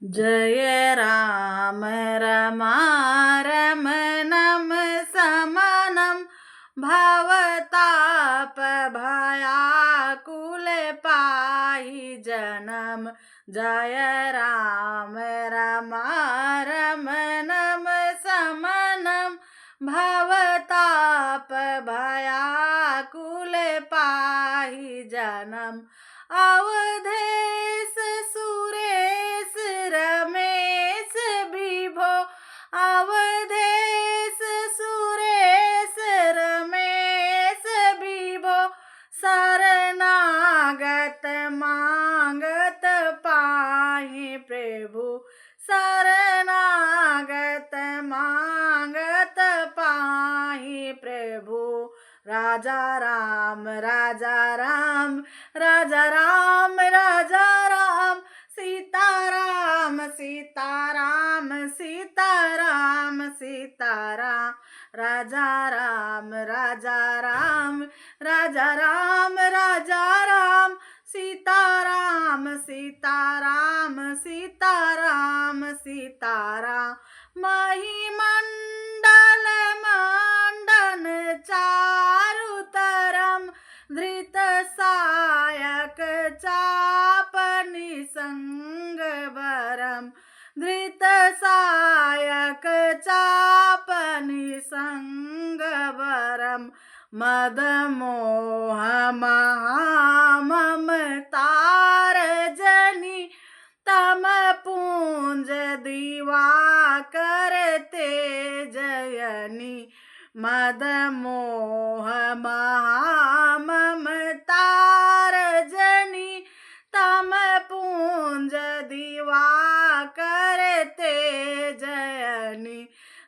जय राम रमारमणं समनं भवतापभयाकुल पाहि जनम। जय राम रमारमणं समनं भवतापभयाकुल पाहि जनम। अवधेश सुरेश रमेश विभो, अवधेश सुरेश रमेश विभो, शरणागत मांगत पाहि प्रभु, शरणागत मांगत पाहि प्रभु। राजा राम राजा राम राजा राम राजा राम, सीताराम सीताराम सीताराम सीताराम। राजा राम राजा राम राजा राम राजा राम, सीताराम सीताराम सीताराम सीताराम। महिमंडल मंडन चारुतरम, धृत सायक चापनि संगवरम, धृत सायक चापनि संगवरम। मद मोह महाममतार जनि, तम पूंज दिवाकर तेजयनि। मद मोह महाममतार जनि, तम पूंज दिवाकर तेजयनि।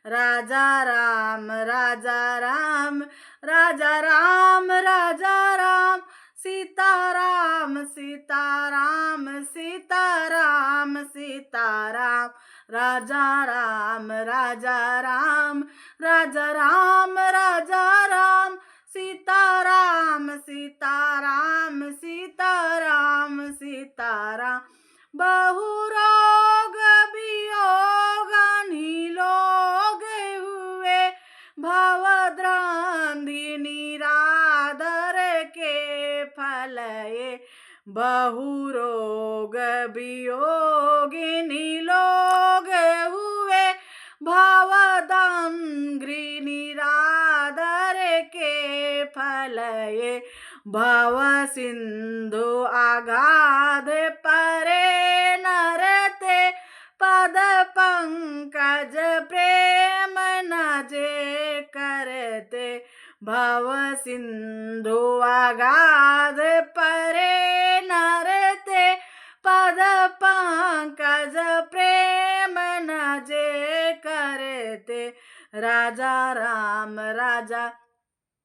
राजा राम राजा राम राजा राम राजा राम, सीताराम सीताराम सीताराम सीताराम। राजा राम राजा राम राजा राम राजा राम, सीताराम सीताराम सीताराम सीताराम। बहुरोग वियोग निलोग हुए, भवद्रांधि निरादर के फल ये। बहुरोग वियोग निलोग हुए, भवदंघ्रि निरादर के फल ये। भव सिंधु अगाध परे नरते, पद पंकज प्रेम न जे करते। भव सिंधु अगाध परे नरते, पद पंकज प्रेम न जे करते। राजा राम राजा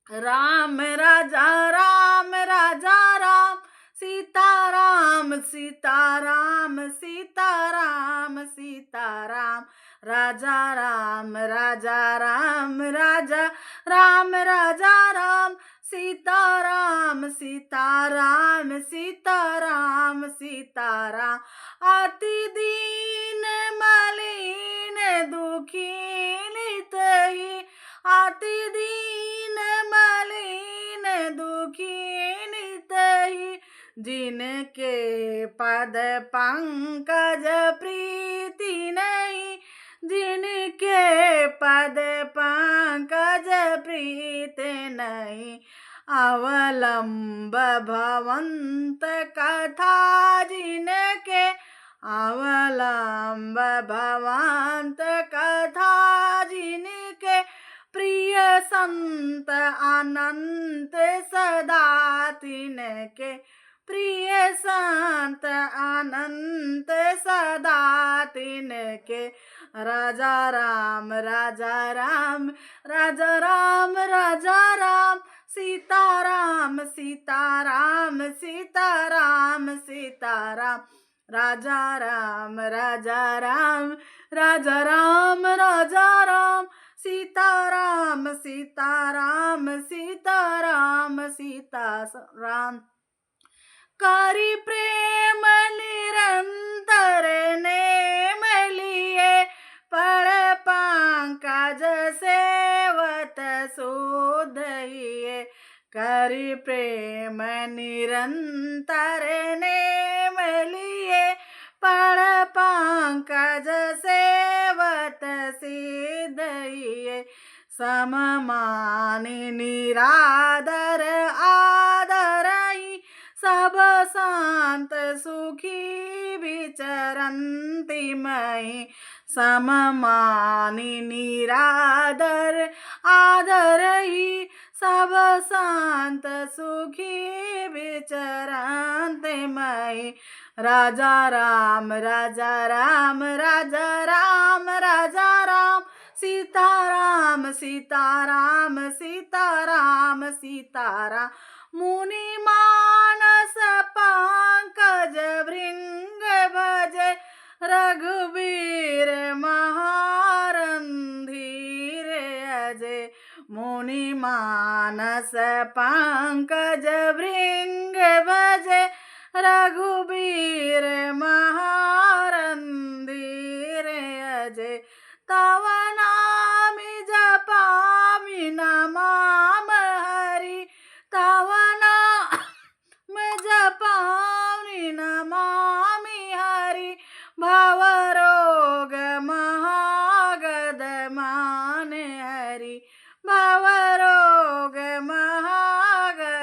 राम राजा राम राजा राम, सीताराम सीताराम सीताराम सीताराम। राजा राम राजा राम राजा राम राजा राम, सीताराम सीताराम सीताराम सीताराम। अति दीन मलिन दुखीलित ही, अति दीन मलिन दुखीलित ही, जिनके पद पंकज प्रीति नहीं, जिनके पद पंकज प्रीति नहीं। अवलंब भवंत कथा जिनके, अवलंब भवंत कथा जिनके, प्रिय संत अनंत सदा तिनके, प्रिय संत अनंत सदा तिनके। राजा राम राजा राम राजा राम राजा राम, सीताराम सीताराम सीताराम सीताराम। राजा राम राजा राम राजा राम राजा राम, सीताराम सीताराम सीताराम सीताराम। करि प्रेम निरंतर ने हरि प्रेम निरंतर नेम लिए पढ़ पंकज सेवत सिद्धइये सममानि निरादर आदरहि सब शांत सुखी विचरन्ति मयि सममानि निरादर आदरहि सब शांत सुखी विचरन्ति मयि राजा राम राजा राम राजा राम राजा राम सीताराम सीताराम सीताराम सीताराम मुनि मानस पंकज भृंग भजे रघुवीर महारंधीर अजय मुनि मानस पंकज भृंग भजे रघुवीर महारंधीर अजय तव नाम जपामि नमाम हरि तव नाम जपामि नमामि हरि भवरोग महागदमान हरि भवरोग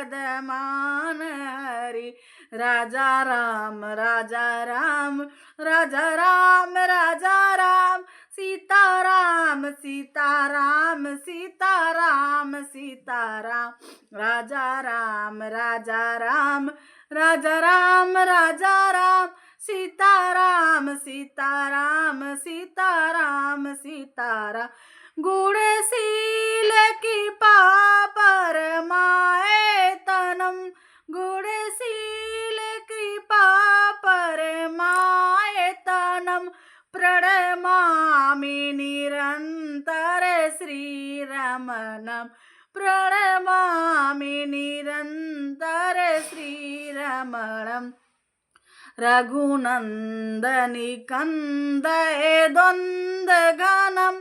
महागदमान हरि राजा राम राजा राम राजा राम राजा राम सीताराम सीताराम सीताराम सीताराम राजा राम राजा राम राजा राम राजा राम सीताराम सीताराम सीताराम सीताराम गुणशील की पापर माए तनम गुणशील कृपा परमाय तनम प्रणमामि निरंतर श्रीरमणम प्रणमामि निरंतर श्रीरमणम रघुनंदनि कंदे द्वंद घनम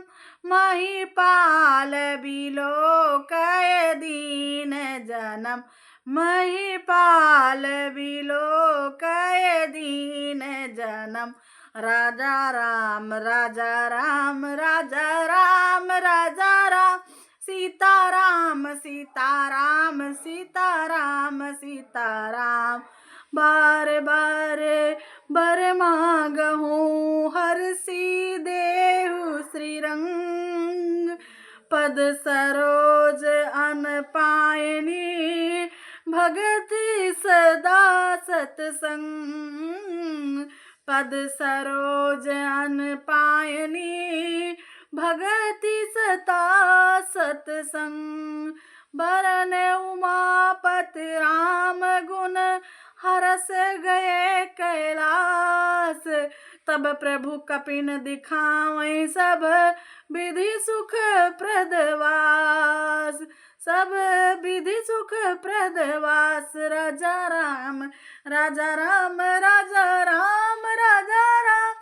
महिपाल बिलोकय दीन जनम महिपाल बिलोकय दीन जनम राजा राम राजा राम राजा राम राजा राम सीताराम सीताराम सीताराम सीताराम बार बार बर मांगहूँ हरषि देहु श्रीरंग पद सरोज अन पायनी भगति सदा सतसंग पद सरोज अन पायनी भगति सता सतसंग बरन उमापति राम गुण हरस गए कैलास तब प्रभु कपिन दिखावें सब विधि सुख प्रदवास सब विधि सुख प्रदवास राजा राम राजा राम राजा राम राजा राम